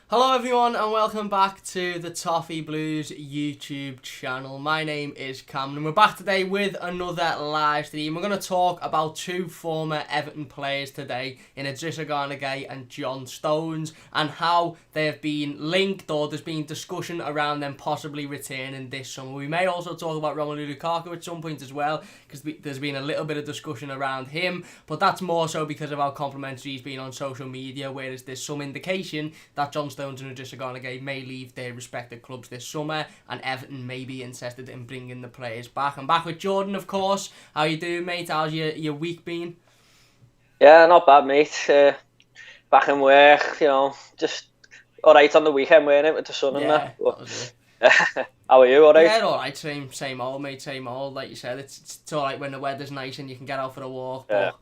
Hello everyone and welcome back to the Toffee Blues YouTube channel. My name is Cameron and we're back today with another live stream. We're going to talk about two former Everton players today in Idrissa Gana Gueye and John Stones and how they have been linked, or there's been discussion around them possibly returning this summer. We may also talk about Romelu Lukaku at some point as well, because there's been a little bit of discussion around him, but that's more so because of how complimentary he's been on social media, whereas there's some indication that John Stones and Idrissa Gana Gueye may leave their respective clubs this summer, and Everton may be interested in bringing the players back. I'm back with Jordan, of course. How you doing, mate? How's your week been? Yeah, not bad, mate. Back in work, just alright on the weekend, weren't it, with the sun and that. That was it. How are you, alright? Yeah, alright. Same old, mate. Same old. Like you said, it's alright when the weather's nice and you can get out for a walk, but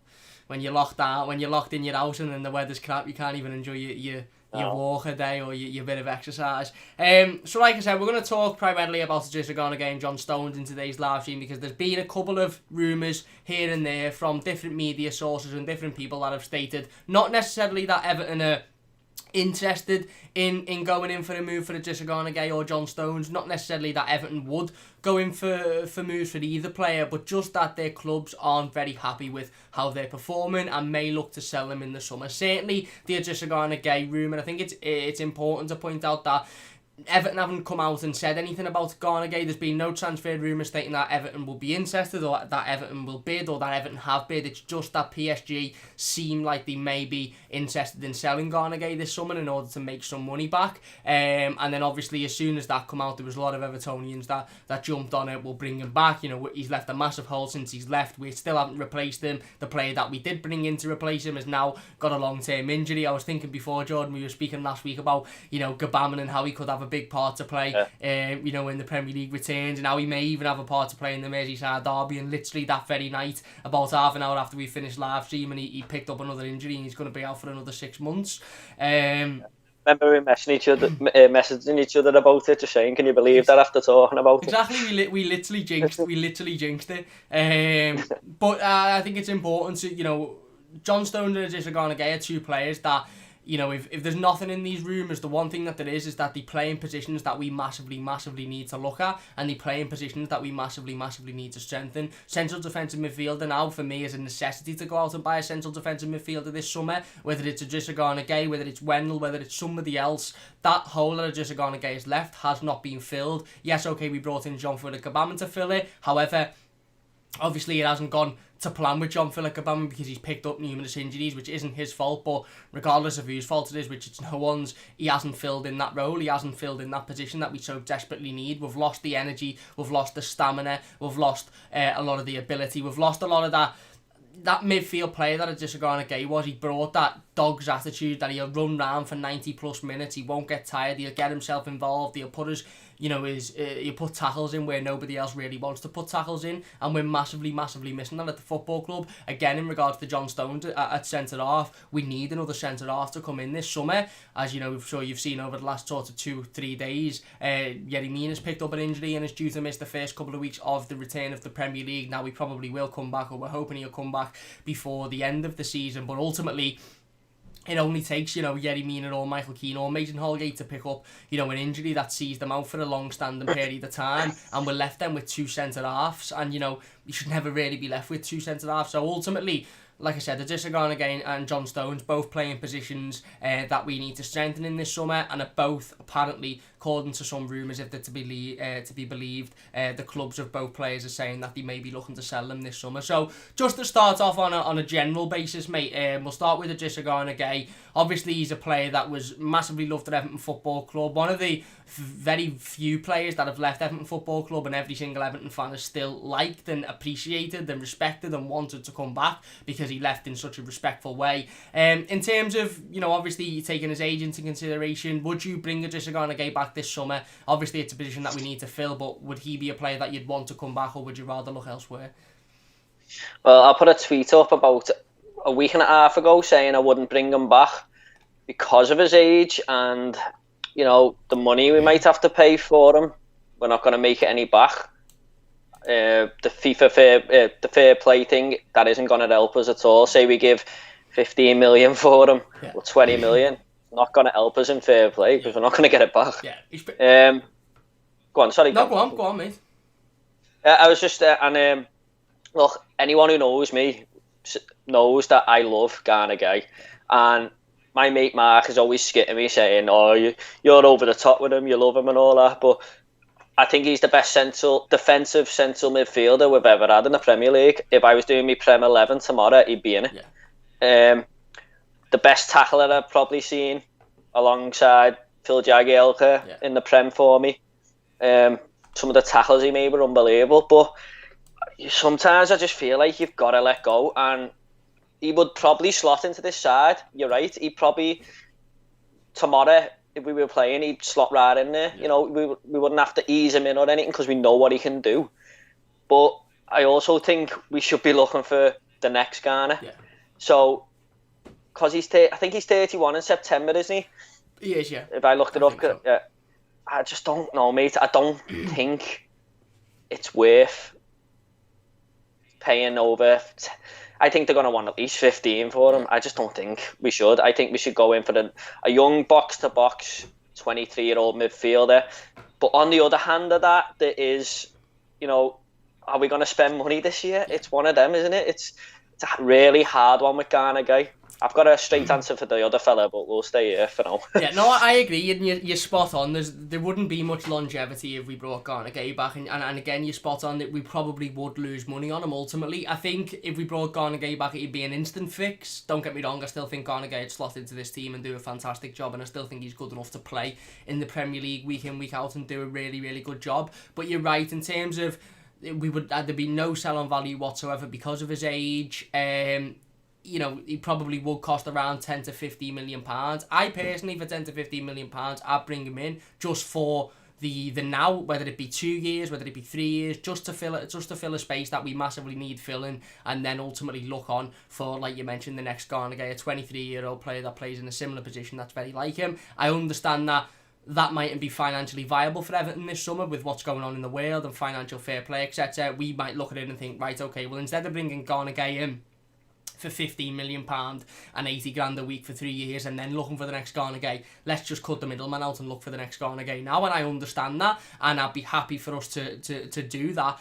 when you're locked out, when you're locked in your house and then the weather's crap, you can't even enjoy your walk a day or your bit of exercise. So like I said, we're going to talk primarily about Idrissa Gana Gueye and John Stones in today's live stream, because there's been a couple of rumours here and there from different media sources and different people that have stated not necessarily that Everton are interested in going in for a move for Idrissa Gana Gueye or John Stones, not necessarily that Everton would go in for moves for either player, but just that their clubs aren't very happy with how they're performing and may look to sell them in the summer. Certainly the Idrissa Gana Gueye rumour, I think it's important to point out that Everton haven't come out and said anything about Gana Gueye. There's been no transfer rumours stating that Everton will be interested or that Everton will bid or that Everton have bid. It's just that PSG seem like they may be interested in selling Gana Gueye this summer in order to make some money back. And then obviously as soon as that come out, there was a lot of Evertonians that jumped on it. We'll bring him back. You know, he's left a massive hole since he's left. We still haven't replaced him. The player that we did bring in to replace him has now got a long-term injury. I was thinking before, Jordan, we were speaking last week about, Gbamin and how he could have a big part to play, when the Premier League returns, and now he may even have a part to play in the Merseyside derby. And literally that very night, about half an hour after we finished live stream, and he picked up another injury and he's going to be out for another 6 months. Remember we messaging each other about it, just saying, can you believe that after talking about it? Exactly, we literally jinxed it. But I think it's important to, John Stones and Idrissa Gana Gueye are two players that, if there's nothing in these rumours, the one thing that there is that they play in positions that we massively need to look at, and they play in positions that we massively need to strengthen. Central defensive midfielder now, for me, is a necessity to go out and buy a central defensive midfielder this summer, whether it's Idrissa Gana Gueye, whether it's Wendell, whether it's somebody else. That hole that Idrissa Gana Gueye has left has not been filled. Yes, okay, we brought in Jean-Philippe Gbamin to fill it. However, obviously it hasn't gone to plan with Jean-Philippe Gbamin because he's picked up numerous injuries, which isn't his fault, but regardless of whose fault it is, which it's no one's, he hasn't filled in that role, he hasn't filled in that position that we so desperately need. We've lost the energy, we've lost the stamina, we've lost a lot of the ability, we've lost a lot of that midfield player that Idrissa Gana Gueye was. He brought that dog's attitude that he'll run round for 90 plus minutes, he won't get tired, he'll get himself involved, he'll put his he'll put tackles in where nobody else really wants to put tackles in, and we're massively missing that at the football club. Again, in regards to John Stones at centre-half, we need another centre-half to come in this summer. As I'm sure you've seen over the last sort of 2-3 days, Yerry Mina's picked up an injury and is due to miss the first couple of weeks of the return of the Premier League. Now, he probably will come back, or we're hoping he'll come back before the end of the season, but ultimately it only takes, Yerry Mina or Michael Keane or Mason Holgate to pick up, an injury that sees them out for a long-standing period of time, and we're left then with two centre-halves, and, you should never really be left with two centre-halves. So ultimately, like I said, Idrissa Gana Gueye and John Stones both play in positions that we need to strengthen in this summer, and are both apparently, according to some rumours, if they're to be believed, the clubs of both players are saying that they may be looking to sell them this summer. So just to start off on a general basis, mate, we'll start with Idrissa Gana Gueye. Obviously, he's a player that was massively loved at Everton Football Club, one of the very few players that have left Everton Football Club and every single Everton fan is still liked and appreciated and respected and wanted to come back because he left in such a respectful way. In terms of, obviously taking his age into consideration, would you bring Idrissa Gana Gueye back this summer? Obviously it's a position that we need to fill, but would he be a player that you'd want to come back, or would you rather look elsewhere? Well, I put a tweet up about a week and a half ago saying I wouldn't bring him back because of his age and the money we might have to pay for him. We're not going to make it any back. The FIFA fair play thing, that isn't going to help us at all. Say we give 15 million for him, or 20 million. not going to help us in fair play because we're not going to get it back. Yeah. Go on, sorry. No, go on, mate. I was just look, anyone who knows me knows that I love Gana Gueye, and my mate Mark is always skitting me saying, "Oh, you're over the top with him, you love him and all that," but I think he's the best defensive central midfielder we've ever had in the Premier League. If I was doing my Prem 11 tomorrow, he'd be in it. Yeah. The best tackler I've probably seen alongside Phil Jagielka in the Prem for me. Some of the tackles he made were unbelievable, but sometimes I just feel like you've got to let go, and he would probably slot into this side. You're right. He'd probably, tomorrow, if we were playing, he'd slot right in there. Yeah. You know, we wouldn't have to ease him in or anything because we know what he can do. But I also think we should be looking for the next Gana. Yeah. So, because I think he's 31 in September, isn't he? He is, yeah. If I looked it up, so. Yeah. I just don't know, mate. I don't think it's worth paying over. I think they're going to want at least 15 for him. I just don't think we should. I think we should go in for a young box-to-box 23-year-old midfielder. But on the other hand of that, there is, you know, are we going to spend money this year? It's one of them, isn't it? It's a really hard one with Gana Gueye. I've got a straight answer for the other fella, but we'll stay here for now. Yeah, no, I agree, and you're spot on. There wouldn't be much longevity if we brought Gana Gueye back, and again, you're spot on that we probably would lose money on him ultimately. I think if we brought Gana Gueye back, it'd be an instant fix. Don't get me wrong, I still think Gana Gueye would slot into this team and do a fantastic job, and I still think he's good enough to play in the Premier League week in, week out and do a really, really good job. But you're right, in terms of there'd be no sell-on value whatsoever because of his age. You know, he probably would cost around 10 to 15 million pounds. I personally, for 10 to 15 million pounds, I'd bring him in just for the now, whether it be 2 years, whether it be 3 years, just to fill a space that we massively need filling, and then ultimately look on for, like you mentioned, the next Gana Gueye, a 23-year-old player that plays in a similar position that's very like him. I understand that mightn't be financially viable for Everton this summer with what's going on in the world and financial fair play, etc. We might look at it and think, right, okay, well, instead of bringing Gana Gueye in for £15 million and 80 grand a week for 3 years and then looking for the next Gana Gueye, let's just cut the middleman out and look for the next Gana Gueye now. And I understand that, and I'd be happy for us to do that.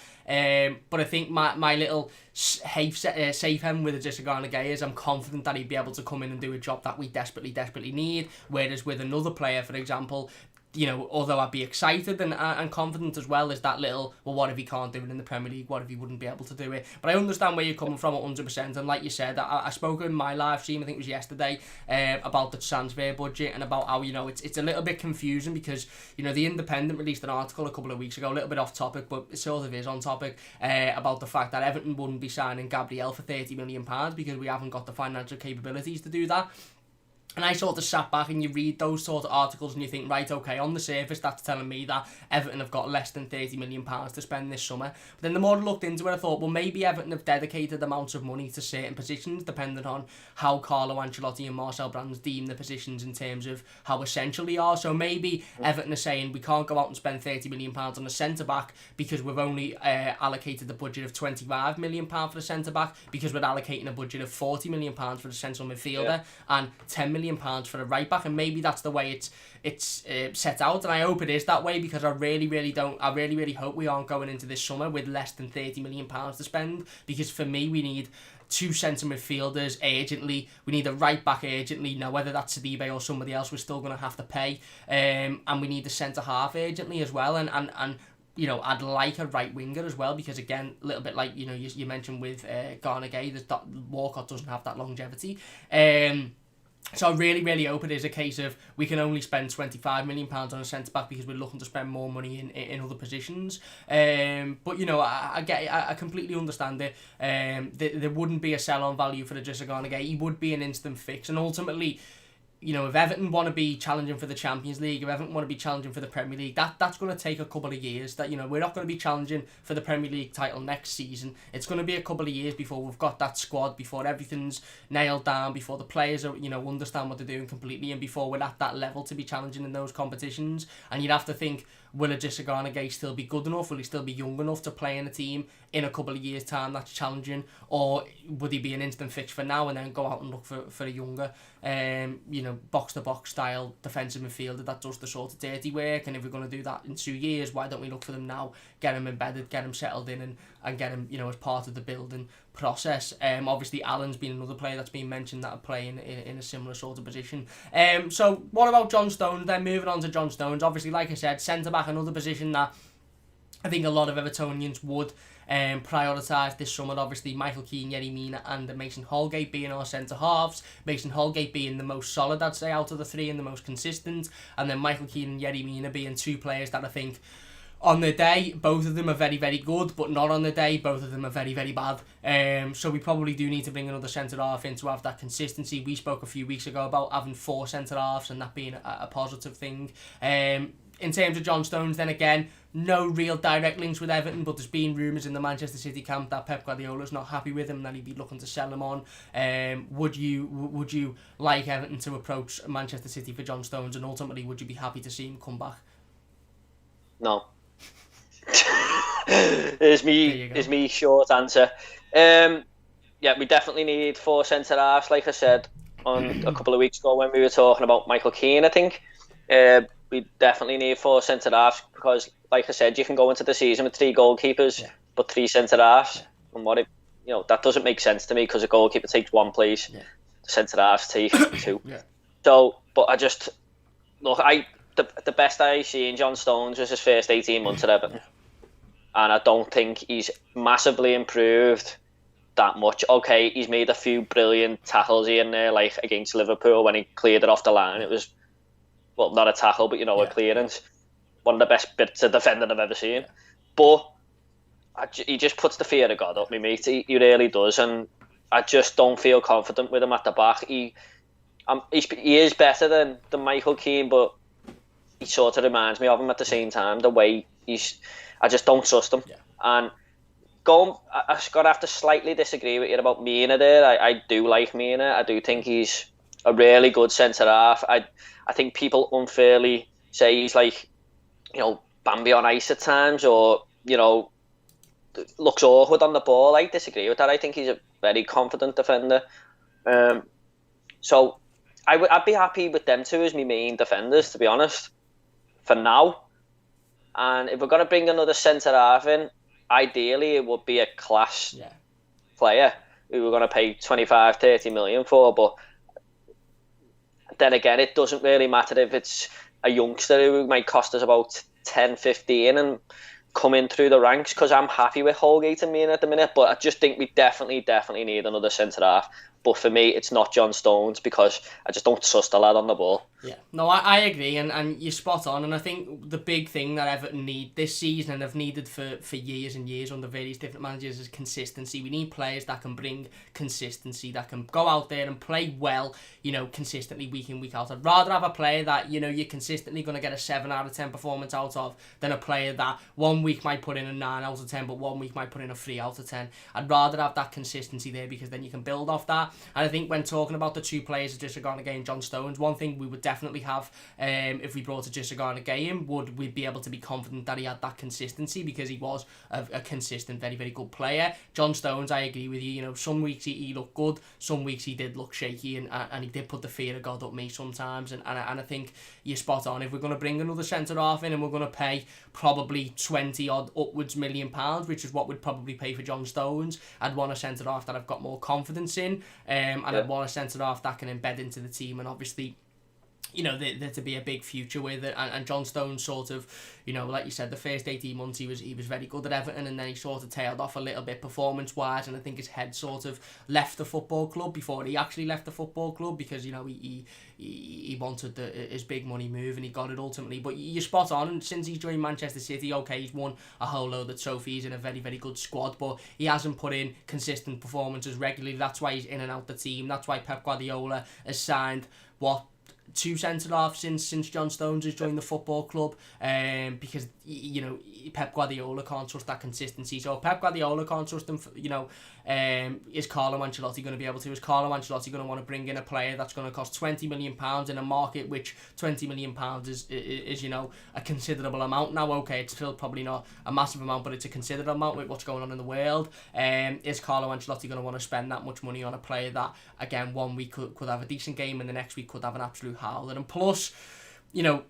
But I think my little safe hem with Idrissa Gana Gueye is I'm confident that he'd be able to come in and do a job that we desperately need. Whereas with another player, for example, you know, although I'd be excited and confident as well, is that little, well, what if he can't do it in the Premier League? What if he wouldn't be able to do it? But I understand where you're coming from 100%. And like you said, I spoke in my live stream, I think it was yesterday, about the transfer budget and about how, you know, it's a little bit confusing because, you know, The Independent released an article a couple of weeks ago, a little bit off topic, but it sort of is on topic, about the fact that Everton wouldn't be signing Gabriel for £30 million because we haven't got the financial capabilities to do that. And I sort of sat back and you read those sort of articles and you think, right, okay, on the surface that's telling me that Everton have got less than £30 million to spend this summer. But then the more I looked into it, I thought, well, maybe Everton have dedicated amounts of money to certain positions depending on how Carlo Ancelotti and Marcel Brands deem the positions in terms of how essential they are. So maybe Everton are saying we can't go out and spend £30 million on a centre-back because we've only allocated the budget of £25 million for the centre-back because we're allocating a budget of £40 million for the central midfielder and £10 million for a right back, and maybe that's the way it's set out, and I hope it is that way because I really hope we aren't going into this summer with less than £30 million to spend, because for me we need 2 centre midfielders urgently, we need a right back urgently. Now whether that's Sidibe or somebody else we're still going to have to pay, and we need a centre half urgently as well, and you know, I'd like a right winger as well because, again, a little bit like, you know, you mentioned with Gana Gueye, that Walcott doesn't have that longevity. So I really hope it is a case of we can only spend £25 million on a centre-back because we're looking to spend more money in other positions. But, you know, I completely understand it. There wouldn't be a sell-on value for Idrissa Gana Gueye. He would be an instant fix. And ultimately, you know, if Everton want to be challenging for the Champions League, if Everton want to be challenging for the Premier League, that's going to take a couple of years. That, you know, we're not going to be challenging for the Premier League title next season. It's going to be a couple of years before we've got that squad, before everything's nailed down, before the players are, you know, understand what they're doing completely, and before we're at that level to be challenging in those competitions. And you'd have to think, will Idrissa Gana Gueye still be good enough? Will he still be young enough to play in a team in a couple of years' time that's challenging? Or would he be an instant fix for now and then go out and look for a younger, you know, box-to-box style defensive midfielder that does the sort of dirty work, and if we're going to do that in 2 years, why don't we look for them now, get them embedded, get them settled in, and get them, as part of the building process. Obviously Allen's been another player that's been mentioned that are playing in a similar sort of position. So what about John Stones then? Moving on to John Stones, obviously, like I said, centre-back, another position that I think a lot of Evertonians would prioritise this summer. Obviously, Michael Keane, Yerry Mina and Mason Holgate being our centre-halves. Mason Holgate being the most solid, I'd say, out of the three and the most consistent. And then Michael Keane and Yerry Mina being two players that I think on their day, both of them are very, very good, but not on their day, both of them are very, very bad. So we probably do need to bring another centre-half in to have that consistency. We spoke a few weeks ago about having 4 centre-halves and that being a positive thing. In terms of John Stones, then again, no real direct links with Everton, but there's been rumours in the Manchester City camp that Pep Guardiola's not happy with him and that he'd be looking to sell him on. Would you like Everton to approach Manchester City for John Stones, and ultimately would you be happy to see him come back? No. is me short answer. Yeah, we definitely need 4 centre halves, like I said on a couple of weeks ago when we were talking about Michael Keane. I think we definitely need 4 centre halves because, like I said, you can go into the season with 3 goalkeepers, but 3 centre halves. And that doesn't make sense to me because a goalkeeper takes 1 place, the centre halves take 2. So, but I just look. The best I see in John Stones was his first 18 months at Everton. And I don't think he's massively improved that much. Okay, he's made a few brilliant tackles here and there, like against Liverpool when he cleared it off the line. It was, well, not a tackle, but a clearance. One of the best bits of defending I've ever seen. But he just puts the fear of God up me, mate. He really does. And I just don't feel confident with him at the back. He is better than Michael Keane, but he sort of reminds me of him at the same time. The way I just don't trust him. Yeah. And I've got to have to slightly disagree with you about Mina there. I do like Mina. I do think he's a really good centre half. I think people unfairly say he's like, Bambi on ice at times, or looks awkward on the ball. I disagree with that. I think he's a very confident defender. So I'd be happy with them two as my main defenders, to be honest, for now. And if we're going to bring another centre half in, ideally it would be a class player who we're going to pay 25-30 million for. But then again, it doesn't really matter if it's a youngster who might cost us about 10-15 and come in through the ranks, because I'm happy with Holgate and Mina at the minute. But I just think we definitely need another centre half. But for me, it's not John Stones because I just don't trust the lad on the ball. Yeah, no, I agree, and you're spot on. And I think the big thing that Everton need this season, and have needed for years and years under various different managers, is consistency. We need players that can bring consistency, that can go out there and play well, consistently week in, week out. I'd rather have a player that, you're consistently going to get a 7 out of 10 performance out of than a player that 1 week might put in a 9 out of 10, but 1 week might put in a 3 out of 10. I'd rather have that consistency there, because then you can build off that. And I think when talking about the 2 players, Idrissa Gana Gueye and John Stones, one thing we would definitely have, if we brought Idrissa Gana Gueye in, would we be able to be confident that he had that consistency, because he was a consistent, very, very good player. John Stones, I agree with you. Some weeks he looked good, some weeks he did look shaky, and he did put the fear of God up me sometimes. And I think you're spot on. If we're going to bring another centre half in and we're going to pay probably 20 odd upwards million pounds, which is what we'd probably pay for John Stones, I'd want a centre half that I've got more confidence in, and I'd want a centre half that can embed into the team, and obviously there to be a big future with it. And John Stones sort of, like you said, the first 18 months he was very good at Everton, and then he sort of tailed off a little bit performance wise, and I think his head sort of left the football club before he actually left the football club, because he wanted his big money move, and he got it ultimately. But you're spot on, and since he's joined Manchester City, okay, he's won a whole load of trophies in a very, very good squad, but he hasn't put in consistent performances regularly. That's why he's in and out the team. That's why Pep Guardiola has signed 2 centre-halves since John Stones has joined the football club, because Pep Guardiola can't trust that consistency. So if Pep Guardiola can't trust him, Is Carlo Ancelotti going to be able to? Is Carlo Ancelotti going to want to bring in a player that's going to cost £20 million in a market which £20 million is you know, a considerable amount now? Okay, it's still probably not a massive amount, but it's a considerable amount with what's going on in the world. Is Carlo Ancelotti going to want to spend that much money on a player that, again, one week could have a decent game and the next week could have an absolute howler? And plus, you know,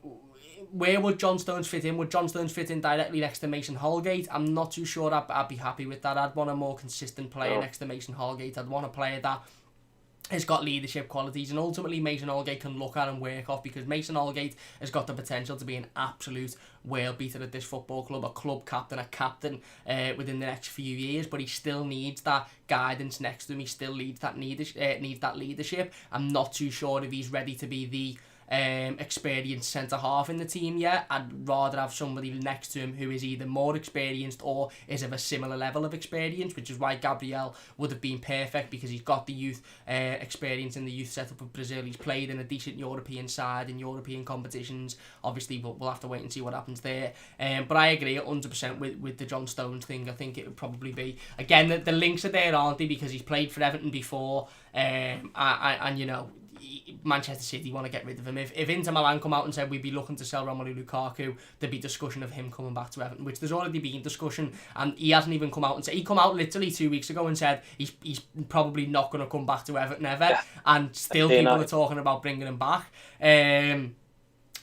where would John Stones fit in? Would John Stones fit in directly next to Mason Holgate? I'm not too sure I'd be happy with that. I'd want a more consistent player next to Mason Holgate. I'd want a player that has got leadership qualities, and ultimately Mason Holgate can look at and work off, because Mason Holgate has got the potential to be an absolute world beater at this football club, a club captain, a captain within the next few years, but he still needs that guidance next to him. He still needs that leadership. I'm not too sure if he's ready to be the experienced centre-half in the team yet. I'd rather have somebody next to him who is either more experienced or is of a similar level of experience, which is why Gabriel would have been perfect, because he's got the youth experience in the youth setup of Brazil. He's played in a decent European side in European competitions. Obviously, we'll have to wait and see what happens there. But I agree 100% with the John Stones thing. I think it would probably be, again, the links are there, aren't they? Because he's played for Everton before, and you know, Manchester City want to get rid of him. If Inter Milan come out and said we'd be looking to sell Romelu Lukaku, there'd be discussion of him coming back to Everton, which there's already been discussion, and he hasn't even come out and said. He come out literally 2 weeks ago and said he's probably not going to come back to Everton ever, and still people are talking about bringing him back.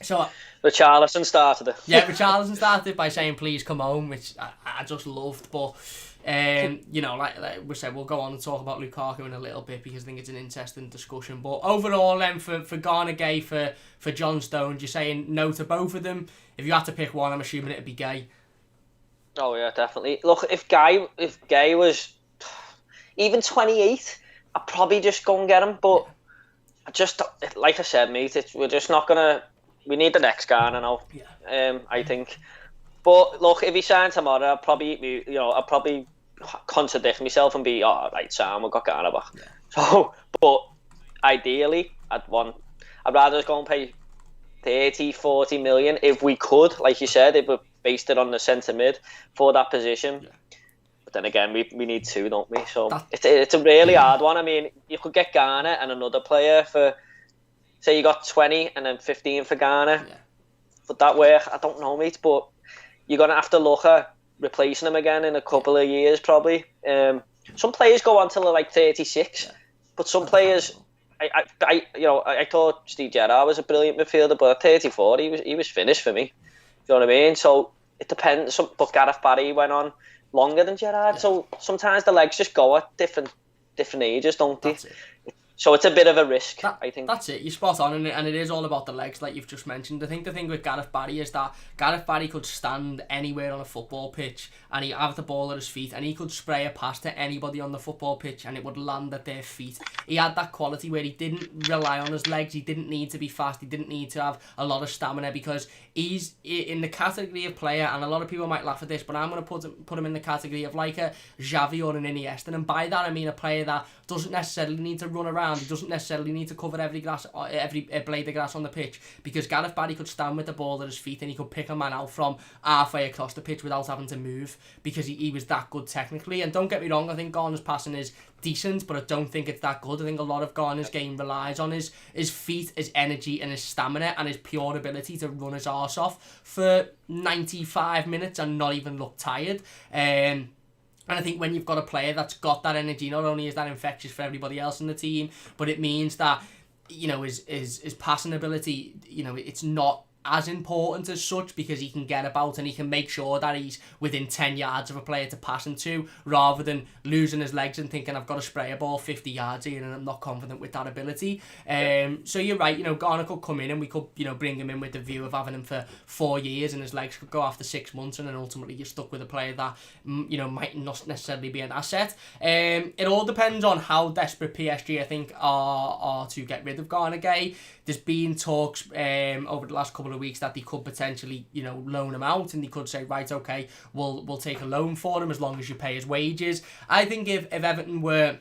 So Richarlison started it. Yeah, Richarlison started it by saying please come home, which I just loved, but you know, like we said, we'll go on and talk about Lukaku in a little bit, because I think it's an interesting discussion. But overall, then, for Gana Gueye, for John Stones, you're saying no to both of them. If you had to pick one, I'm assuming it'd be Gueye. Oh yeah, definitely. Look, if Gueye was even 28, I'd probably just go and get him. But I just, like I said, mate, we're just not gonna. We need the next Gana now. Yeah. I think. But look, if he signed tomorrow, I'll probably contradict myself and be, oh, right, Sam, we've got Gana back. Yeah. So, but ideally, I'd rather just go and pay 30, 40 million if we could, like you said, if we based it on the centre mid for that position. Yeah. But then again, we need two, don't we? So it's a really hard one. I mean, you could get Gana and another player for, say you got 20 and then 15 for Gana. Yeah. Would that work? I don't know, mate, but you're going to have to look at replacing him again in a couple of years, probably. Some players go on till they're like 36, but some players, I thought Steve Gerrard was a brilliant midfielder, but at 34, he was finished for me. You know what I mean? So it depends. But Gareth Barry went on longer than Gerrard, so sometimes the legs just go at different ages, don't they? So it's a bit of a risk, I think. That's it. You're spot on, and it is all about the legs, like you've just mentioned. I think the thing with Gareth Barry is that Gareth Barry could stand anywhere on a football pitch, and he'd have the ball at his feet, and he could spray a pass to anybody on the football pitch, and it would land at their feet. He had that quality where he didn't rely on his legs. He didn't need to be fast. He didn't need to have a lot of stamina, because he's in the category of player, and a lot of people might laugh at this, but I'm going to put him in the category of like a Xavi or an Iniesta, and by that I mean a player that doesn't necessarily need to run around. He doesn't necessarily need to cover every blade of grass on the pitch, because Gareth Barry could stand with the ball at his feet and he could pick a man out from halfway across the pitch without having to move, because he was that good technically. And don't get me wrong, I think Gana's passing is decent, but I don't think it's that good. I think a lot of Gana's game relies on his feet, his energy and his stamina and his pure ability to run his arse off for 95 minutes and not even look tired. And I think when you've got a player that's got that energy, not only is that infectious for everybody else in the team, but it means that, you know, his passing ability, you know, it's not as important as such, because he can get about and he can make sure that he's within 10 yards of a player to pass into, rather than losing his legs and thinking I've got to spray a ball 50 yards in and I'm not confident with that ability. So you're right, you know, Gana could come in and we could, you know, bring him in with the view of having him for 4 years, and his legs could go after 6 months, and then ultimately you're stuck with a player that, you know, might not necessarily be an asset. It all depends on how desperate PSG, I think, are to get rid of Gana Gueye. There's been talks over the last couple of weeks that they could potentially, you know, loan him out, and they could say, right, okay, we'll take a loan for him as long as you pay his wages. I think if Everton were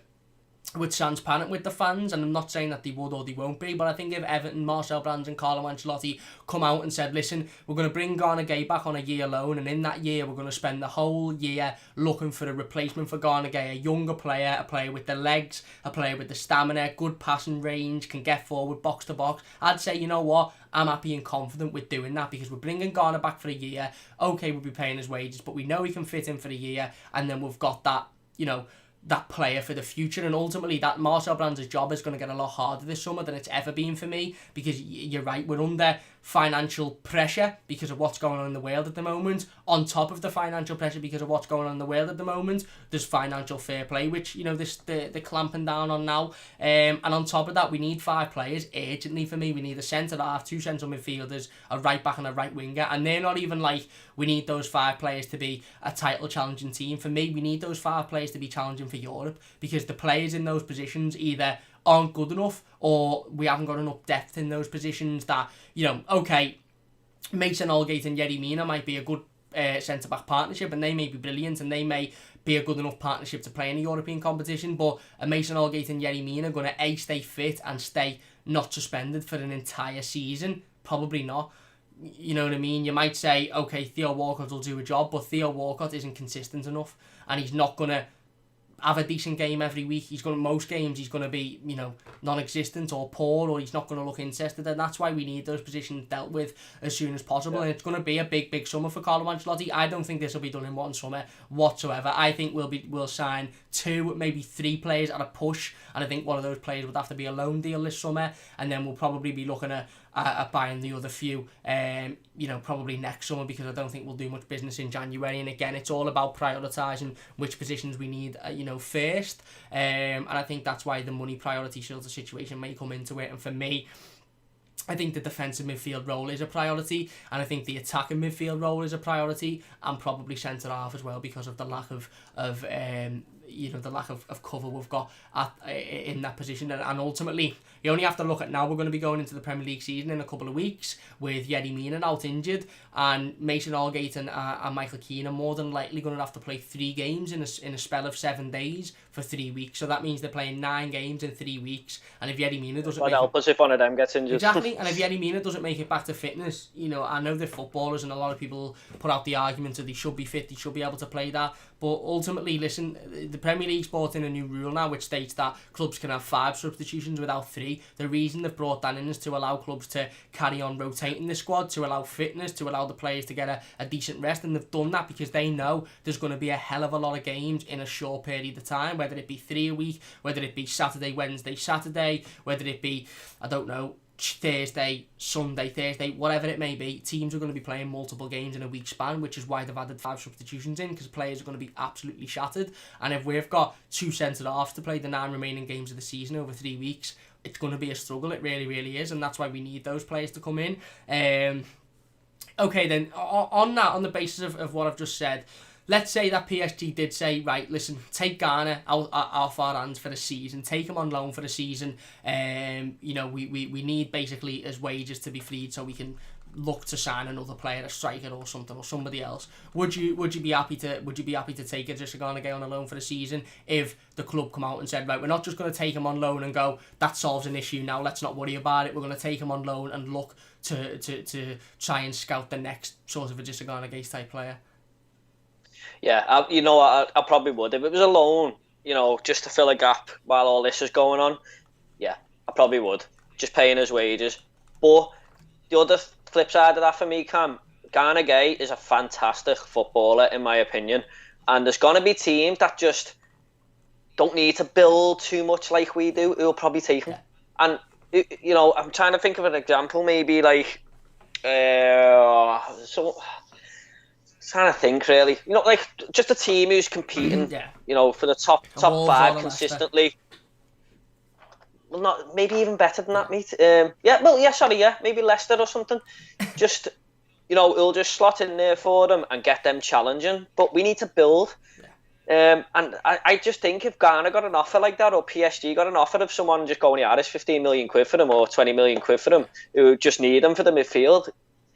we're transparent with the fans, and I'm not saying that they would or they won't be, but I think if Everton, Marcel Brands and Carlo Ancelotti come out and said, listen, we're going to bring Gana Gueye back on a year loan, and in that year we're going to spend the whole year looking for a replacement for Gana Gueye, a younger player, a player with the legs, a player with the stamina, good passing range, can get forward box to box, I'd say, you know what, I'm happy and confident with doing that, because we're bringing Gana back for a year. Okay, we'll be paying his wages, but we know he can fit in for a year, and then we've got that, you know, that player for the future. And ultimately that Marcel Brands' job is going to get a lot harder this summer than it's ever been for me, because you're right, we're under financial pressure because of what's going on in the world at the moment. On top of the financial pressure because of what's going on in the world at the moment, there's financial fair play, which, you know, they're clamping down on now, and on top of that we need 5 players urgently. For me, we need a centre half, 2 central midfielders, a right back and a right winger, and they're not even like we need those 5 players to be a title challenging team. For me, we need those 5 players to be challenging for Europe, because the players in those positions either aren't good enough or we haven't got enough depth in those positions. That, you know, okay, Mason Holgate and Yerry Mina might be a good centre-back partnership, and they may be brilliant, and they may be a good enough partnership to play in a European competition, but a Mason Holgate and Yerry Mina are going to A, stay fit and stay not suspended for an entire season? Probably not. You know what I mean? You might say, okay, Theo Walcott will do a job, but Theo Walcott isn't consistent enough, and he's not going to have a decent game every week. Most games he's going to be, you know, non-existent or poor, or he's not going to look interested, and that's why we need those positions dealt with as soon as possible. Yeah. And it's going to be a big summer for Carlo Ancelotti. I don't think this will be done in one summer whatsoever. I think we'll sign 2, maybe 3 players at a push, and I think one of those players would have to be a loan deal this summer, and then we'll probably be looking at buying the other few, you know, probably next summer, because I don't think we'll do much business in January. And again, it's all about prioritising which positions we need, you know, first. And I think that's why the money priority sort of situation may come into it. And for me, I think the defensive midfield role is a priority, and I think the attacking midfield role is a priority, and probably centre half as well, because of the lack of you know, the lack of cover we've got in that position. And ultimately, you only have to look at now, we're going to be going into the Premier League season in a couple of weeks with Yerry Mina out injured, and Mason Holgate and Michael Keane are more than likely going to have to play 3 games in a spell of 7 days for 3 weeks. So that means they're playing 9 games in 3 weeks, and if Yerry Mina doesn't help us if one of them gets injured. Exactly, and if Yerry Mina doesn't make it back to fitness, you know, I know they're footballers, and a lot of people put out the argument that they should be fit, they should be able to play that, but ultimately, listen, the Premier League's brought in a new rule now which states that clubs can have 5 substitutions without 3. The reason they've brought that in is to allow clubs to carry on rotating the squad, to allow fitness, to allow the players to get a decent rest, and they've done that because they know there's going to be a hell of a lot of games in a short period of time, whether it be 3 a week, whether it be Saturday, Wednesday, Saturday, whether it be, I don't know, Thursday, Sunday, Thursday, whatever it may be. Teams are going to be playing multiple games in a week span, which is why they've added 5 substitutions in, because players are going to be absolutely shattered. And if we've got 2 centre-halves to play the 9 remaining games of the season over 3 weeks, it's going to be a struggle. It really, really is, and that's why we need those players to come in. Okay, then, on the basis of what I've just said, let's say that PSG did say, right, listen, take Gana out off our hands for the season, take him on loan for the season. You know, we need basically his wages to be freed so we can look to sign another player, a striker or something, or somebody else. Would you be happy to take Idrissa Gana Gueye on a loan for the season if the club come out and said, right, we're not just going to take him on loan and go, that solves an issue now, let's not worry about it, we're going to take him on loan and look to try and scout the next sort of Idrissa Gana Gueye type player? Yeah, I probably would. If it was a loan, you know, just to fill a gap while all this is going on, yeah, I probably would. Just paying his wages. But the other flip side of that for me, Cam, Gana Gueye is a fantastic footballer, in my opinion. And there's going to be teams that just don't need to build too much like we do, who'll probably take him. Yeah. And, you know, I'm trying to think of an example, maybe like... trying to think, really. You know, like, just a team who's competing, you know, for the top 5 consistently. Well, not maybe even better than that, mate. Maybe Leicester or something. Just, you know, it'll just slot in there for them and get them challenging. But we need to build. And I just think if Ghana got an offer like that, or PSG got an offer of someone just going, yeah, there's 15 million quid for them or 20 million quid for them, who just need them for the midfield,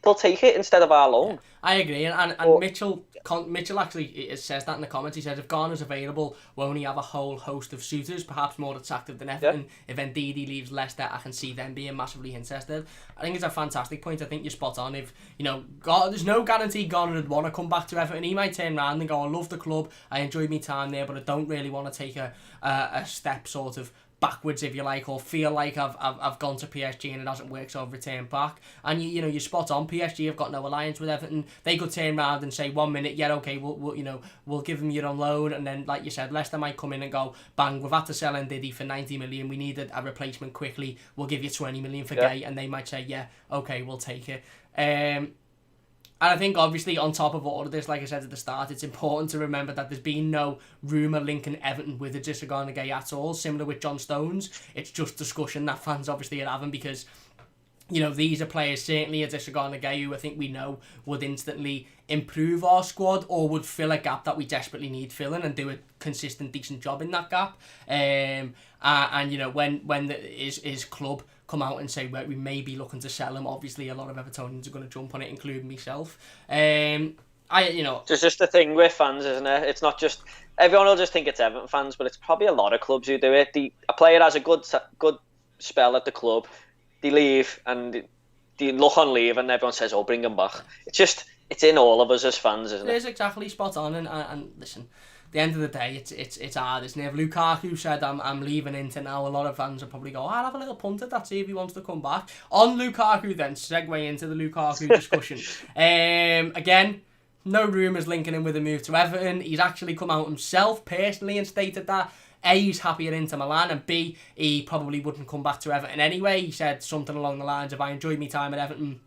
they'll take it instead of our loan. I agree, and Mitchell actually says that in the comments. He says if Garner's available, we'll only have a whole host of suitors, perhaps more attractive than Everton. If indeed he leaves Leicester, I can see them being massively interested. I think it's a fantastic point. I think you're spot on. If there's no guarantee Garner would want to come back to Everton. He might turn around and go, I love the club, I enjoyed my time there, but I don't really want to take a step sort of backwards, if you like, or feel like I've gone to PSG and it hasn't worked, so I've returned back. And you're spot on. PSG have got no alliance with Everton. They could turn around and say 1 minute, yeah, okay, we'll give them your on loan, and then like you said, Leicester might come in and go, bang, we've had to sell Ndidi for 90 million. We needed a replacement quickly. We'll give you 20 million for Gueye, and they might say, yeah, okay, we'll take it. And I think, obviously, on top of all of this, like I said at the start, it's important to remember that there's been no rumour linking Everton with Idrissa Gana Gueye at all, similar with John Stones. It's just discussion that fans obviously are having because, these are players, certainly Idrissa Gana Gueye, who I think we know would instantly improve our squad or would fill a gap that we desperately need filling and do a consistent, decent job in that gap. And when his club come out and say we may be looking to sell him, obviously a lot of Evertonians are going to jump on it, including myself. It's just the thing with fans, isn't it? It's not just everyone will just think it's Everton fans, but it's probably a lot of clubs who do it. A player has a good spell at the club, they leave and they look on leave, and everyone says, "Oh, bring him back." It's in all of us as fans, isn't it? It is exactly spot on, and listen. The end of the day, it's hard, isn't it? If Lukaku said I'm leaving Inter now, a lot of fans will probably go, I'll have a little punt at that, see if he wants to come back. On Lukaku then, segue into the Lukaku discussion. Again, no rumours linking him with a move to Everton. He's actually come out himself personally and stated that A, he's happy at Inter Milan, and B, he probably wouldn't come back to Everton anyway. He said something along the lines of, I enjoyed my time at Everton,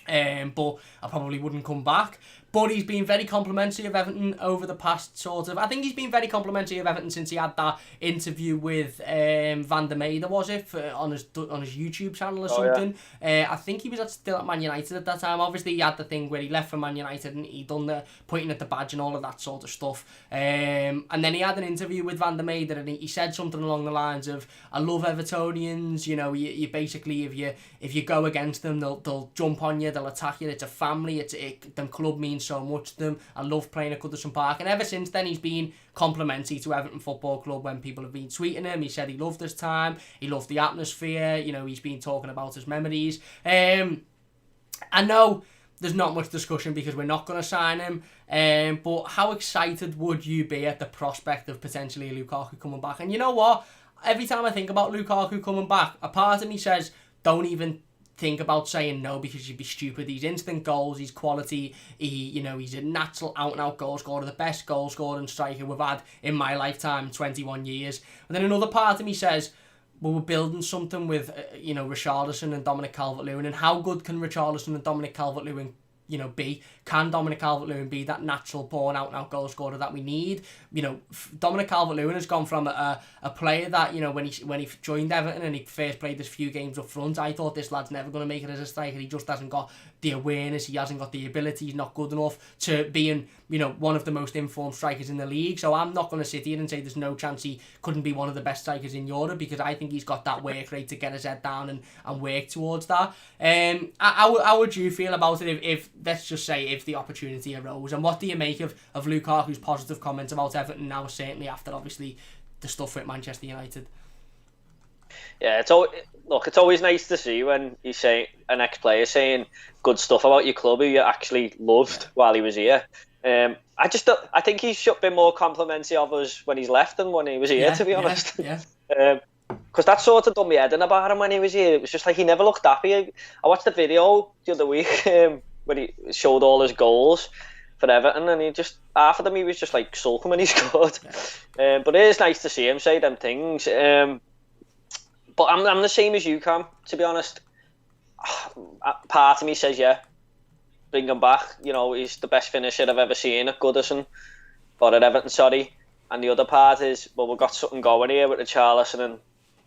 but I probably wouldn't come back. But he's been very complimentary of Everton over the past I think he's been very complimentary of Everton since he had that interview with Van der Meijden, was it, on his YouTube channel or something. Yeah. I think he was still at Man United at that time. Obviously he had the thing where he left for Man United and he done the pointing at the badge and all of that sort of stuff. And then he had an interview with Van der Meijden and he said something along the lines of, I love Evertonians, you basically, if you go against them, they'll jump on you, they'll attack you, it's a family, them club means so much to them. I love playing at Goodison Park, and ever since then he's been complimentary to Everton Football Club when people have been tweeting him. He said he loved his time, he loved the atmosphere, he's been talking about his memories. I know there's not much discussion because we're not going to sign him, but how excited would you be at the prospect of potentially Lukaku coming back? And you know what, every time I think about Lukaku coming back, a part of me says don't even think about saying no because you'd be stupid. He's instant goals, he's quality, he's a natural out-and-out goal scorer, the best goal scorer and striker we've had in my lifetime, 21 years. And then another part of me says, well, we're building something with, Richarlison and Dominic Calvert-Lewin, and how good can Richarlison and Dominic Calvert-Lewin be? Can Dominic Calvert-Lewin be that natural born out-and-out goal scorer that we need? Dominic Calvert-Lewin has gone from a player that, when he joined Everton and he first played this few games up front, I thought this lad's never going to make it as a striker. He just hasn't got the awareness, he hasn't got the ability, he's not good enough to being, one of the most informed strikers in the league. So I'm not going to sit here and say there's no chance he couldn't be one of the best strikers in Europe, because I think he's got that work rate to get his head down and work towards that. How would you feel about it if let's just say, if the opportunity arose? And what do you make of Lukaku's positive comments about Everton now, certainly after obviously the stuff with Manchester United? Yeah, it's always nice to see when you say an ex-player saying good stuff about your club who you actually loved while he was here. I think he's been more complimentary of us when he's left than when he was here, to be honest. Because that sort of done me head in about him when he was here. It was just like he never looked happy. I watched the video the other week when he showed all his goals for Everton, and half of them he was just like sulking when he scored. But it is nice to see him say them things. But I'm the same as you, Cam, to be honest. Part of me says, yeah, bring him back. He's the best finisher I've ever seen at Goodison, or at Everton, sorry. And the other part is, well, we've got something going here with Richarlison and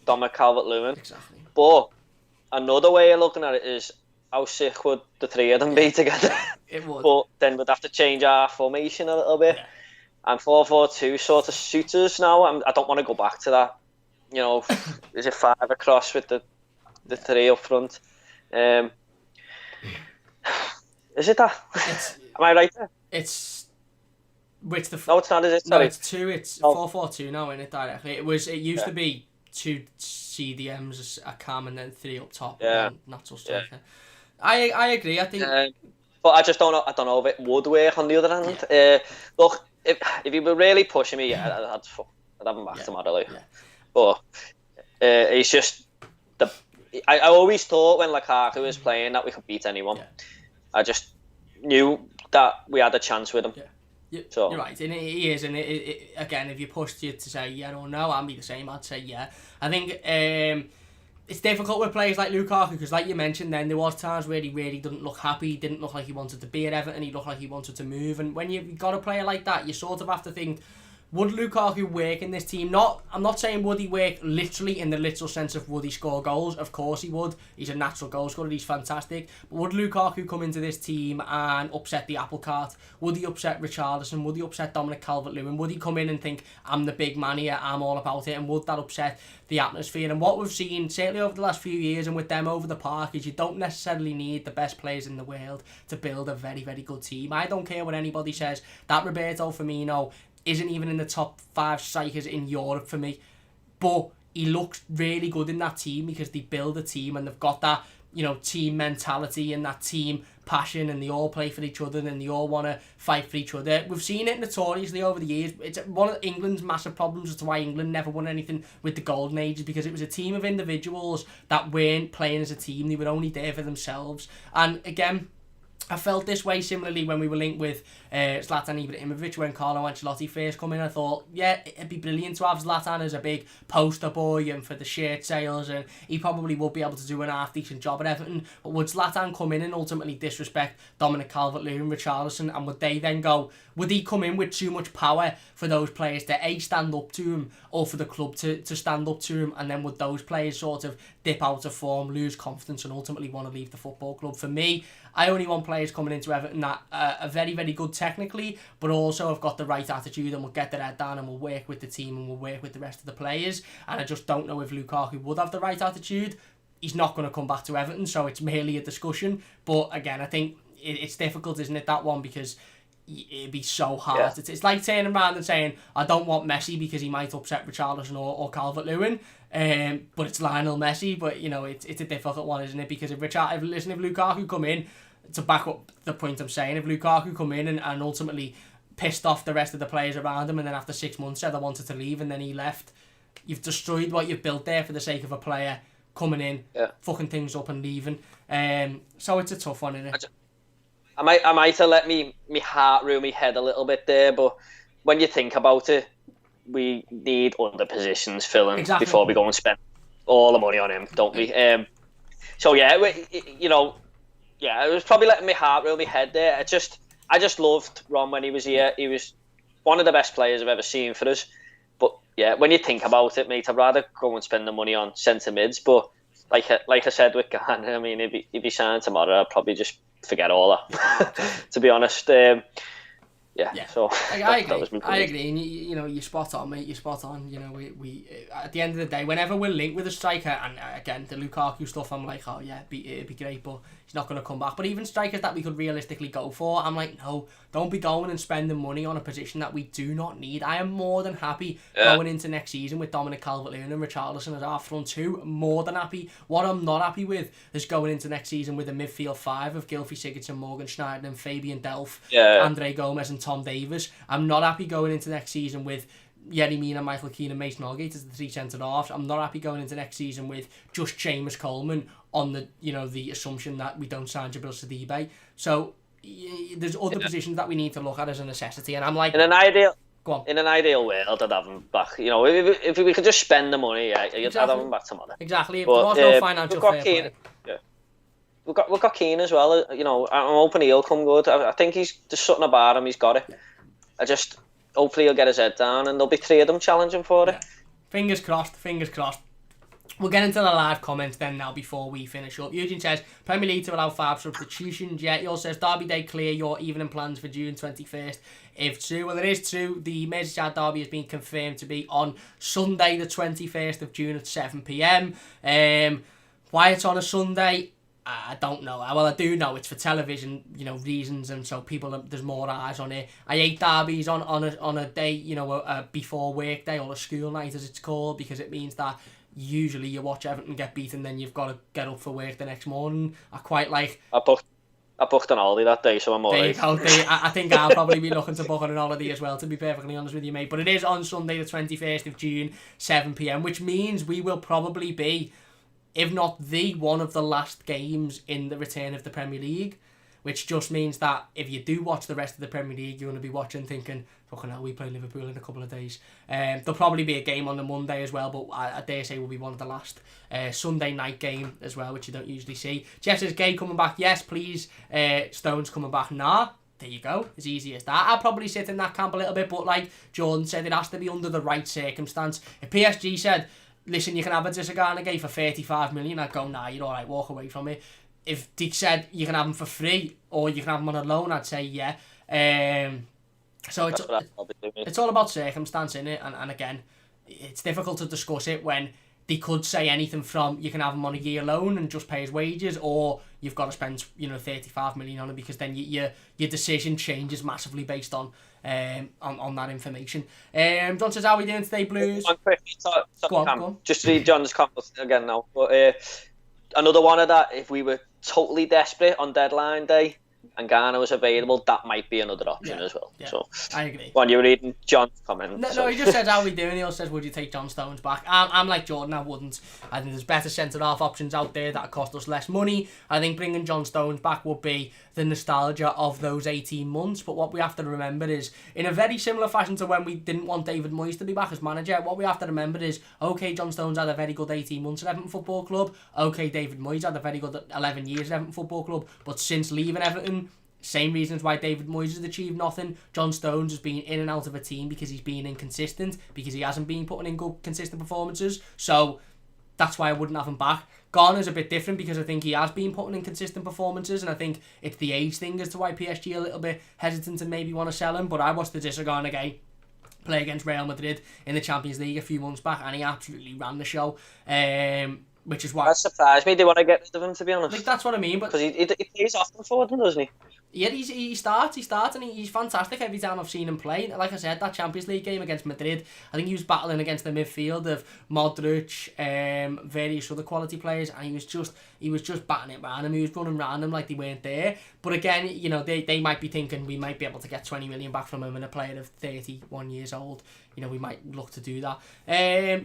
Dominic Calvert-Lewin. Exactly. But another way of looking at it is, how sick would the three of them be together? It would. But then we'd have to change our formation a little bit. Yeah. And 4-4-2 sort of suits us now. I don't want to go back to that. Is it 5 across with the three up front? Is it that? Am I right there? It's which the No, it's not. Is it? no, Sorry. it's two. It's No. 4-4-2 now, isn't it? Directly. It used to be two CDMs, a cam, and then three up top. Yeah. One natural striker. I agree. I think. But I just don't know. I don't know if it would work on the other hand. Look, if you were really pushing me, I'd have him back tomorrow. Like. Yeah. But it's just I always thought when Lukaku was playing that we could beat anyone. Yeah. I just knew that we had a chance with him. Yeah. So. You're right, and he is, and it again, if you pushed you to say yeah or no, I'd be the same. I'd say yeah. I think it's difficult with players like Lukaku because, like you mentioned, then there was times where he really didn't look happy. He didn't look like he wanted to be at Everton. He looked like he wanted to move. And when you've got a player like that, you sort of have to think, would Lukaku work in this team? I'm not saying would he work literally in the literal sense of would he score goals. Of course he would. He's a natural goal scorer. He's fantastic. But would Lukaku come into this team and upset the apple cart? Would he upset Richarlison? Would he upset Dominic Calvert-Lewin? Would he come in and think, I'm the big man here, I'm all about it? And would that upset the atmosphere? And what we've seen, certainly over the last few years and with them over the park, is you don't necessarily need the best players in the world to build a very, very good team. I don't care what anybody says. That Roberto Firmino isn't even in the top 5 strikers in Europe for me, but he looks really good in that team because they build a team and they've got that, team mentality and that team passion, and they all play for each other and they all want to fight for each other. We've seen it notoriously over the years. It's one of England's massive problems as to why England never won anything with the golden age, because it was a team of individuals that weren't playing as a team. They were only there for themselves. And again, I felt this way similarly when we were linked with Zlatan Ibrahimovic when Carlo Ancelotti first came in. I thought, yeah, it'd be brilliant to have Zlatan as a big poster boy and for the shirt sales, and he probably would be able to do an half-decent job at Everton. But would Zlatan come in and ultimately disrespect Dominic Calvert-Lewin, Richarlison, and would they then go, would he come in with too much power for those players to A, stand up to him, or for the club to stand up to him, and then would those players sort of dip out of form, lose confidence, and ultimately want to leave the football club? For me, I only want players coming into Everton that are very, very good technically, but also have got the right attitude and will get their head down and will work with the team and will work with the rest of the players. And I just don't know if Lukaku would have the right attitude. He's not going to come back to Everton, so it's merely a discussion. But again, I think it's difficult, isn't it, that one, because it'd be so hard. Yeah. It's like turning around and saying, I don't want Messi because he might upset Richarlison or Calvert-Lewin. But it's Lionel Messi. But, it's a difficult one, isn't it? Because if Lukaku come in, to back up the point I'm saying, if Lukaku come in and ultimately pissed off the rest of the players around him and then after 6 months said I wanted to leave and then he left, you've destroyed what you've built there for the sake of a player coming in, fucking things up and leaving. So it's a tough one, isn't it? I might have let me heart rule my head a little bit there, but when you think about it, we need other positions filling before we go and spend all the money on him, don't we? So yeah, it was probably letting my heart rule my head there. I just loved Ron when he was here. He was one of the best players I've ever seen for us. But yeah, when you think about it, mate, I'd rather go and spend the money on centre mids. But like I said with Gana, I mean, if he signed tomorrow, I'd probably just forget all that. To be honest, So I agree. I agree, and you're spot on, mate. You're spot on. We at the end of the day, whenever we're linked with a striker, and again the Lukaku stuff, I'm like, oh yeah, it'd be great, but he's not going to come back. But even strikers that we could realistically go for, I'm like, no, don't be going and spending money on a position that we do not need. I am more than happy going into next season with Dominic Calvert-Lewin and Richarlison as our front two. More than happy. What I'm not happy with is going into next season with a midfield 5 of Gylfi Sigurdsson, Morgan Schneider and Fabian Delph, Andre Gomez and Tom Davies. I'm not happy going into next season with Yerry Mina, Michael Keane and Mason Holgate as the 3 centre-halves. I'm not happy going into next season with just Seamus Coleman on the assumption that we don't sign Jabril Sidibe. So there's other positions that we need to look at as a necessity, and I'm like, in an ideal world, I'd have him back. If we could just spend the money, I'd have him back tomorrow. Exactly. If there was no financial fair play. We've got Keane as well. I'm hoping he'll come good. I think there's something about him. He's got it. Hopefully he'll get his head down, and there'll be 3 of them challenging for it. Fingers crossed. We'll get into the live comments then now before we finish up. Eugene says, Premier League to allow 5 substitutions. Yeah, he also says, Derby Day clear, your evening plans for June 21st. If true, well, it is true. The Merseyside Derby has been confirmed to be on Sunday the 21st of June at 7 p.m. Why it's on a Sunday, I don't know. Well, I do know it's for television, reasons, and so there's more eyes on it. I hate derbies on a day, before work day or a school night as it's called, because it means that usually you watch Everton get beaten, then you've got to get up for work the next morning. I quite like. I booked an holiday that day, so I'm alright. There you go. I think I'll probably be looking to book on an holiday as well, to be perfectly honest with you, mate. But it is on Sunday, the 21st of June, 7 p.m, which means we will probably be, if not one of the last games in the return of the Premier League, which just means that if you do watch the rest of the Premier League, you're going to be watching thinking, fucking hell, we play Liverpool in a couple of days. There'll probably be a game on the Monday as well, but I dare say will be one of the last. Sunday night game as well, which you don't usually see. Jeff says, Gay coming back, yes, please. Stones coming back, nah. There you go, as easy as that. I'll probably sit in that camp a little bit, but like Jordan said, it has to be under the right circumstance. If PSG said, listen, you can have Idrissa Gana Gueye for 35 million, I'd go, nah, you're alright, walk away from it. If Dick said you can have him for free or you can have him on a loan, I'd say yeah. So it's all about circumstance, innit? And again, it's difficult to discuss it when they could say anything from you can have him on a year loan and just pay his wages, or you've got to spend 35 million on him, because then your decision changes massively based on that information. John says, how are we doing today, Blues? Go on. Just to read John's comments again now. But another one of that, if we were totally desperate on deadline day and Ghana was available, that might be another option as well. Yeah, so I agree. When you were reading John's comment. No, he just says, how are we doing? He also says, would you take John Stones back? I'm like Jordan, I wouldn't. I think there's better centre-half options out there that cost us less money. I think bringing John Stones back would be the nostalgia of those 18 months. But what we have to remember is, in a very similar fashion to when we didn't want David Moyes to be back as manager, what we have to remember is, okay, John Stones had a very good 18 months at Everton Football Club. Okay, David Moyes had a very good 11 years at Everton Football Club. But since leaving Everton, same reasons why David Moyes has achieved nothing. John Stones has been in and out of a team because he's been inconsistent, because he hasn't been putting in good, consistent performances. So that's why I wouldn't have him back. Garner's a bit different because I think he has been putting in consistent performances, and I think it's the age thing as to why PSG are a little bit hesitant to maybe want to sell him. But I watched Idrissa Gana Gueye play against Real Madrid in the Champions League a few months back, and he absolutely ran the show. Which is why that surprised me. They want to get rid of him, to be honest. Like, that's what I mean. Because he plays often for them, doesn't he? Yeah, he starts, and he's fantastic every time I've seen him play. Like I said, that Champions League game against Madrid, I think he was battling against the midfield of Modric, various other quality players, and he was just batting it around him. He was running around them like they weren't there. But again, they might be thinking we might be able to get 20 million back from him, and a player of 31 years old. We might look to do that.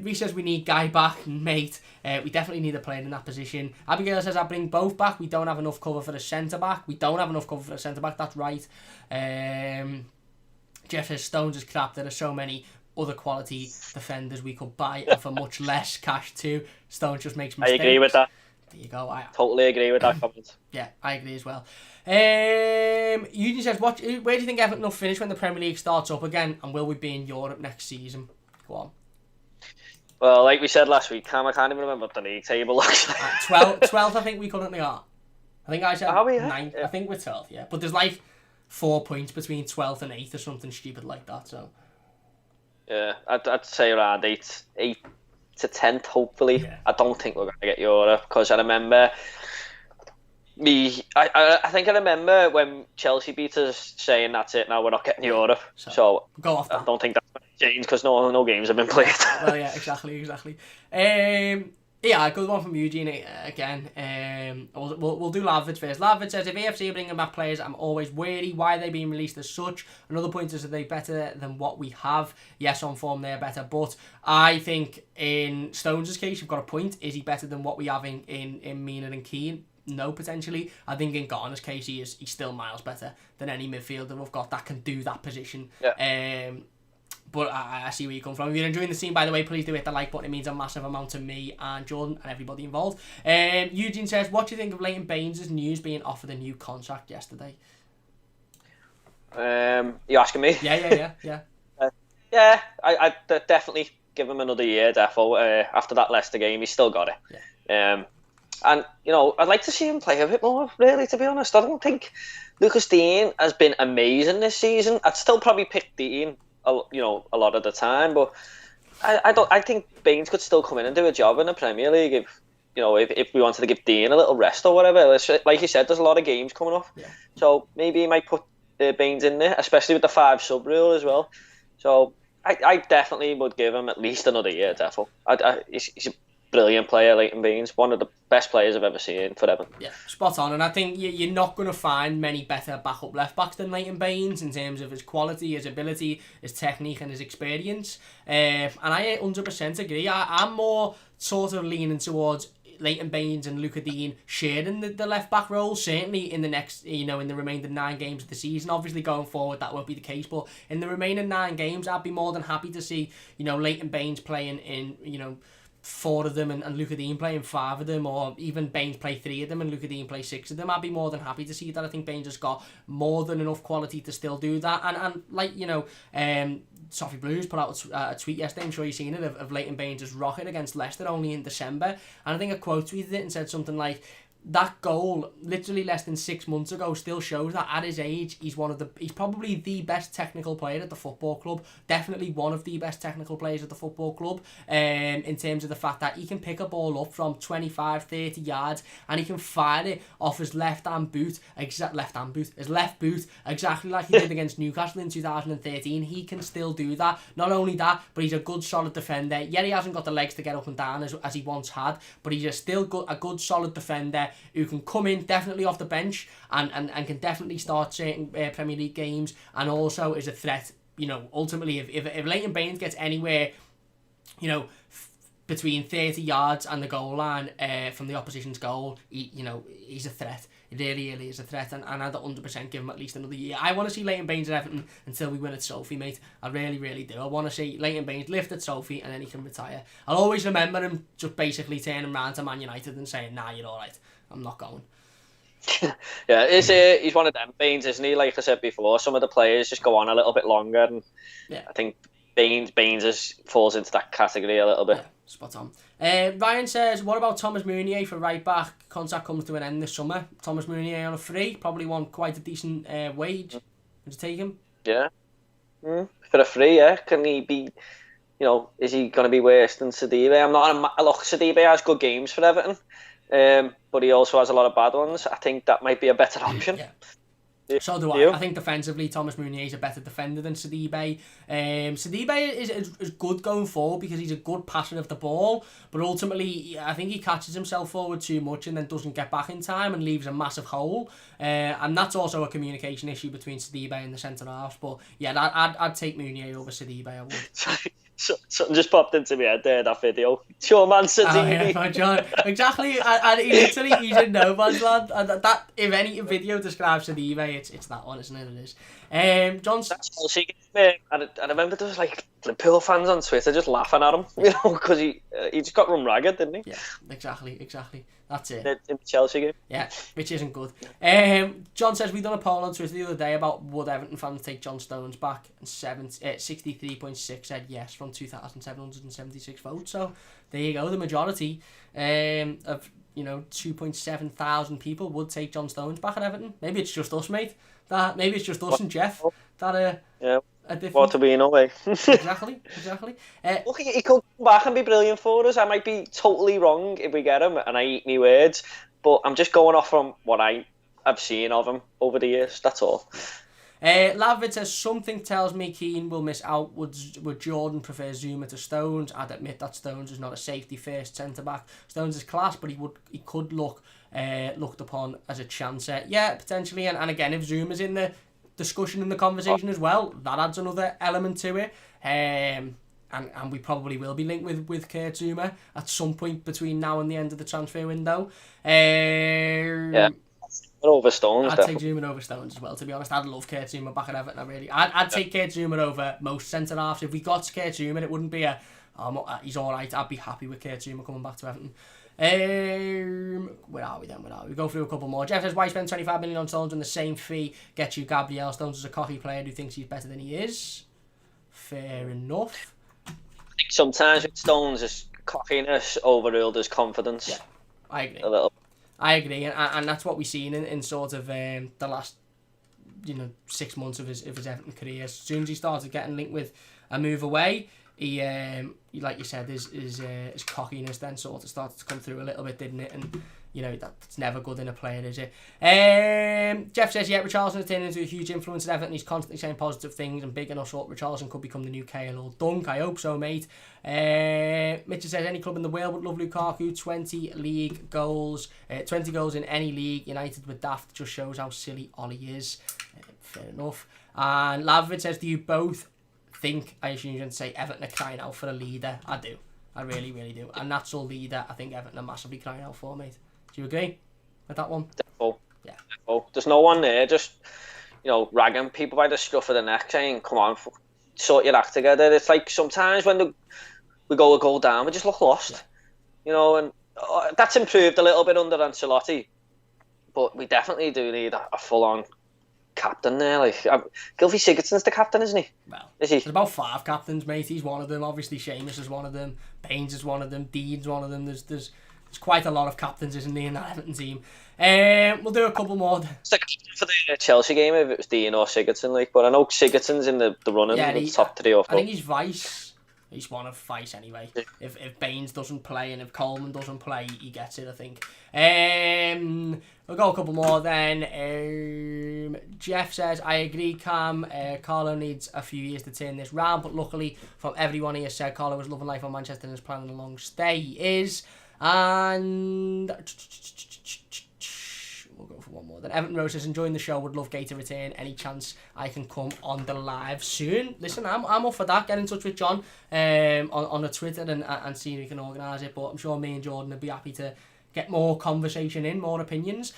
Reece says we need Guy back, mate. We definitely need a player in that position. Abigail says I bring both back. We don't have enough cover for the centre back. That's right. Jeff says Stones is crap. There are so many other quality defenders we could buy for much less cash too. Stones just makes mistakes. I agree with that. There you go. I totally agree with that comment. Yeah, I agree as well. Eugene says, where do you think Everton will finish when the Premier League starts up again, and will we be in Europe next season? Go on. Well, like we said last week, I can't even remember what the league table looks like. 12th, I think we currently are. I think I said 9th. Yeah. I think we're 12th, yeah. But there's like 4 points between 12th and 8th or something stupid like that, so. Yeah, I'd say around 8 to 10th, hopefully. Yeah. I don't think we're going to get Europe, because I remember I think I remember when Chelsea beat us saying that's it, now we're not getting Europe. So go off that. I don't think that's going to change, because no games have been played. Well, yeah, exactly. Yeah, good one from Eugene again. We'll do Lavvid first. Lavvid says, if AFC are bringing back players, I'm always wary. Why are they being released as such? Another point is, are they better than what we have? Yes, on form they're better, but I think in Stones' case, you've got a point. Is he better than what we have in Mina and Keane? No, potentially. I think in Garner's case, he's still miles better than any midfielder we've got that can do that position. Yeah. But I see where you come from. If you're enjoying the scene, by the way, please do hit the like button. It means a massive amount to me and Jordan and everybody involved. Eugene says, what do you think of Leighton Baines' news being offered a new contract yesterday? You asking me? Yeah. Yeah, I'd definitely give him another year, defo. After that Leicester game, he's still got it. Yeah. And, I'd like to see him play a bit more, really, to be honest. I don't think Lucas Dean has been amazing this season. I'd still probably pick Dean, a lot of the time, but I think Baines could still come in and do a job in the Premier League if we wanted to give Dean a little rest or whatever, like you said, there's a lot of games coming up. Yeah. So maybe he might put Baines in there, especially with the 5 sub rule as well. So I definitely would give him at least another year, defo. He's a brilliant player, Leighton Baines, one of the best players I've ever seen for Everton. Yeah, spot on. And I think you're not going to find many better backup left backs than Leighton Baines in terms of his quality, his ability, his technique, and his experience. And I 100% agree. I'm more sort of leaning towards Leighton Baines and Luca Dean sharing the left back role, certainly in the next, in the remaining 9 games of the season. Obviously going forward that won't be the case, but in the remaining 9 games I'd be more than happy to see, Leighton Baines playing in, 4 of them and Luca Dean playing 5 of them, or even Baines play 3 of them and Luca Dean play 6 of them. I'd be more than happy to see that. I think Baines has got more than enough quality to still do that. And like, Toffee Blues put out a tweet yesterday, I'm sure you've seen it, of Leighton Baines' rocket against Leicester only in December. And I think a quote tweeted it and said something like, that goal, literally less than 6 months ago, still shows that at his age, he's probably the best technical player at the football club. Definitely one of the best technical players at the football club. In terms of the fact that he can pick a ball up from 25, 30 yards, and he can fire it off his left boot, exactly like he did against Newcastle in 2013. He can still do that. Not only that, but he's a good, solid defender. Yeah, he hasn't got the legs to get up and down as he once had, but he's still a good, solid defender who can come in definitely off the bench and can definitely start certain Premier League games, and also is a threat. Ultimately, if Leighton Baines gets anywhere, between 30 yards and the goal line from the opposition's goal, he's a threat. It really is a threat, and I'd 100% give him at least another year. I want to see Leighton Baines at Everton until we win at Toffee, mate. I really, really do. I want to see Leighton Baines lift at Toffee and then he can retire. I'll always remember him just basically turning around to Man United and saying, nah, you're alright, I'm not going. Yeah, he's one of them, Baines, isn't he? Like I said before, some of the players just go on a little bit longer, and I think Baines falls into that category a little bit. Yeah, spot on. Ryan says, what about Thomas Meunier for right back? Contract comes to an end this summer. Thomas Meunier on a free, probably want quite a decent wage. Would you take him? Yeah. For a free, yeah. Can he be, is he going to be worse than Sidibe? Look, Sidibe has good games for Everton, but he also has a lot of bad ones. I think that might be a better option. Yeah. So do I. I think defensively, Thomas Meunier is a better defender than Sidibe. Sidibe is good going forward because he's a good passer of the ball, but ultimately, I think he catches himself forward too much and then doesn't get back in time and leaves a massive hole. And that's also a communication issue between Sidibe and the centre halves. But yeah, I'd take Meunier over Sidibe. I would. Something just popped into my head there, that video. Sure, man, Sidibe. Oh, yeah, John. Exactly. And he's in no man's land. And that, if any video describes Sidibe, it's that one, isn't it? It is. John's... That's Chelsea game. I remember there was like Liverpool fans on Twitter just laughing at him, because he just got run ragged, didn't he? Yeah, exactly. That's it. In the Chelsea game. Yeah, which isn't good. John says, we done a poll on Twitter the other day about would Everton fans take John Stones back, and 63.6 said yes from 2,776 votes. So there you go, the majority of 2.7 thousand people would take John Stones back at Everton. Maybe it's just us, mate. Maybe it's just us and Jeff that yeah. What to be in a way. Exactly. Look, he could come back and be brilliant for us. I might be totally wrong if we get him, and I eat my words, but I'm just going off from what I've seen of him over the years. That's all. Lavvid says, something tells me Keane will miss out. Would Jordan prefer Zuma to Stones? I'd admit that Stones is not a safety first centre back. Stones is class, but he could looked upon as a chancer. Yeah, potentially. And again, if Zuma's in the discussion in the conversation as well, that adds another element to it. And we probably will be linked with Kurt Zuma at some point between now and the end of the transfer window. Yeah. Over Stones. I'd take Zuma over Stones as well, to be honest. I'd love Kurt Zuma back at Everton. I'd take Kurt Zuma over most centre halves. If we got Kurt Zuma, it wouldn't be he's alright. I'd be happy with Kurt Zuma coming back to Everton. Where are we then? We go through a couple more. Jeff says, why spend 25 million on Stones and the same fee gets you Gabriel? Stones is a cocky player who thinks he's better than he is. Fair enough. I think sometimes with Stones, his cockiness overruled his confidence. Yeah, I agree. A little. I agree, and that's what we've seen in sort of the last 6 months of his Everton career. As soon as he started getting linked with a move away, he like you said, his cockiness then sort of started to come through a little bit, didn't it? And you know, that's never good in a player, is it? Jeff says, yeah, Richarlison has turned into a huge influence at Everton. He's constantly saying positive things, and big enough thought Richarlison could become the new KL or Dunk. I hope so, mate. Mitchell says, any club in the world would love Lukaku. 20 goals in any league. United with daft just shows how silly Ollie is. Fair enough. And Lavvid says, do you both think, I assume you're going to say, Everton are crying out for a leader? I do. I really, really do. A natural leader, I think Everton are massively crying out for, mate. Do you agree with that one? Definitely. Yeah. Definitely. There's no one there just, ragging people by the scruff of the neck saying, come on, sort your act together. It's like sometimes when we go a goal down, we just look lost. Yeah. And that's improved a little bit under Ancelotti. But we definitely do need a full-on captain there. Like, Gylfi Sigurdsson's the captain, isn't he? Well, is he? There's about 5 captains, mate. He's one of them. Obviously, Seamus is one of them. Baines is one of them. Dean's one of them. There's quite a lot of captains, isn't there, in that Everton team. We'll do a couple more. It's like for the Chelsea game if it was Dean or Sigurdsson, like, but I know Sigurdsson's in the running with the top 3 or 4. I think he's vice. He's one of vice anyway. Yeah. If Baines doesn't play and if Coleman doesn't play, he gets it, I think. We'll go a couple more then. Jeff says, I agree, Cam. Carlo needs a few years to turn this round, but luckily from everyone he has said, Carlo is loving life on Manchester and is planning a long stay. He is. And we'll go for one more. Then Everton Rose says, enjoying the show, would love Gay to return. Any chance I can come on the live soon? Listen, I'm up for that. Get in touch with John on the Twitter and see if we can organise it. But I'm sure me and Jordan would be happy to get more conversation in, more opinions.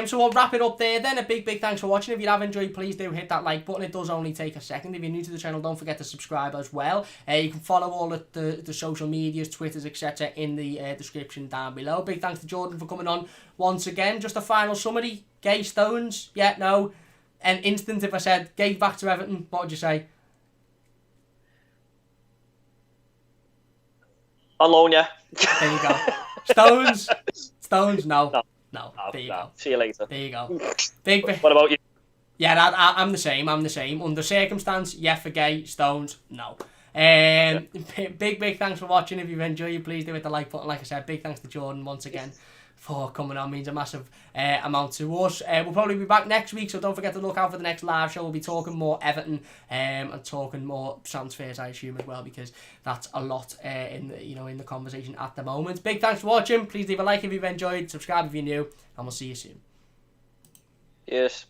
So we'll wrap it up there then. A big thanks for watching. If you have enjoyed, please do hit that like button. It does only take a second. If you're new to the channel, don't forget to subscribe as well. You can follow all of the social medias, Twitters, etc. in the description down below. Big thanks to Jordan for coming on once again. Just a final summary. Gay, Stones? Yeah, no. And instant if I said, Gay back to Everton, what would you say? On loan, yeah. There you go. Stones, no. There you go. See you later. There you go. Big. What about you? Yeah, I'm the same. Under circumstance, yeah for Gay. Stones, no. Big thanks for watching. If you've enjoyed it, please do hit the like button. Like I said, big thanks to Jordan once again for coming on. Means a massive amount to us. We'll probably be back next week, so don't forget to look out for the next live show. We'll be talking more Everton and talking more transfers, I assume, as well, because that's a lot in the conversation at the moment. Big thanks for watching. Please leave a like if you've enjoyed, subscribe if you're new, and we'll see you soon. Yes.